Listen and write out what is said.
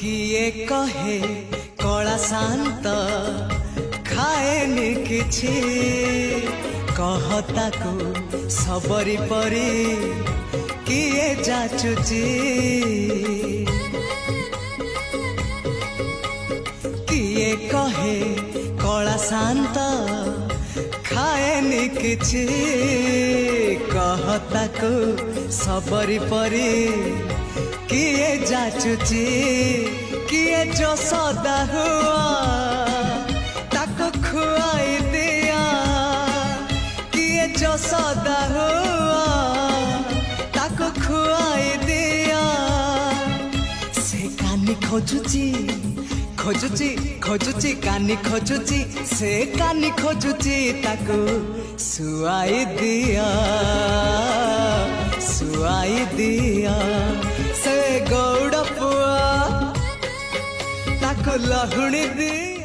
किए कहे कला शांत खाएनि किछि कहता को सबरी परी किए जाचुची किए कहे कला शांत खाएनि किछि कहता को सबरी परी किए जाचुची किए जो सदा हुआ ताको खुआई दिया किए जो सदा हुआ ताको खुआई दिया से कानी खोजुची खोजुची खोजुची कानी खोजुची से कानी खोजुची ताको सुआई दिया सुआई दिया से गौड़ पुआ ताको लहुणी दी।